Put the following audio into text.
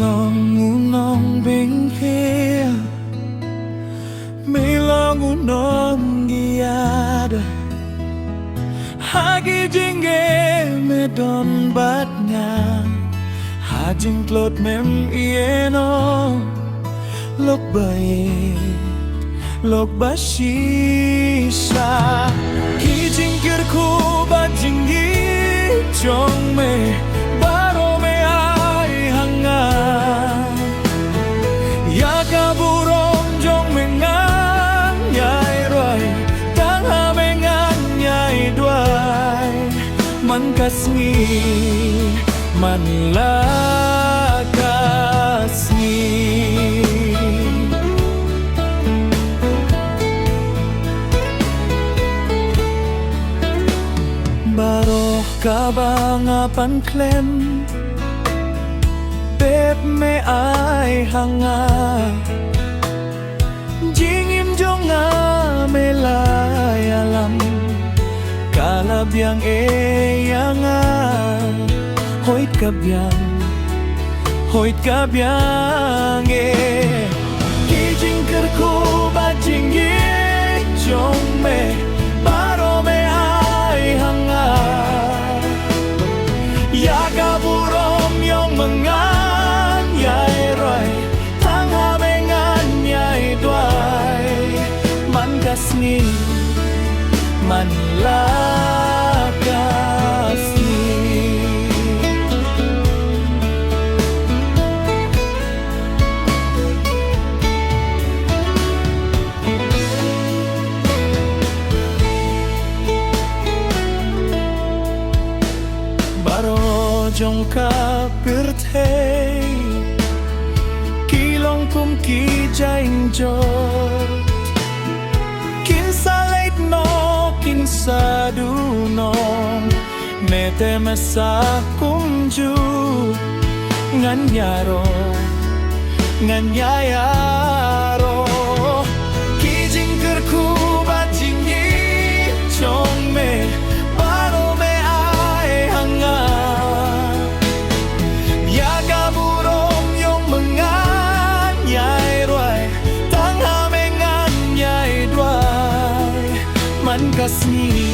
lòng ngủ non bên kia mi lo ngủ non giada hagi jinge me don bat nga hajing klot mem ieno lok bay lok bashisha ki jingkir khu ba jingi chong me baro me ai hanga ya ka burom jong me ngang nhai rồi tang ha me ngang nhai duai man kasngi man la kasngi baroh kabangapan klem beb me ai hanga jingim jonga me lai alam kalabyang e yanga hoit kabyang e kijing kerku ba jingi jong me baro me ai hanga ya ka burom yong mangan yai roi tang ha me ngan yai duai man kasni man la kasni jong ka pirte kilong kum ki jain jo kin sa late no kin sa du no me te masa kum ju ngan yaro ki jing ker ku ba jing yi chong me baro me ai hanga kasni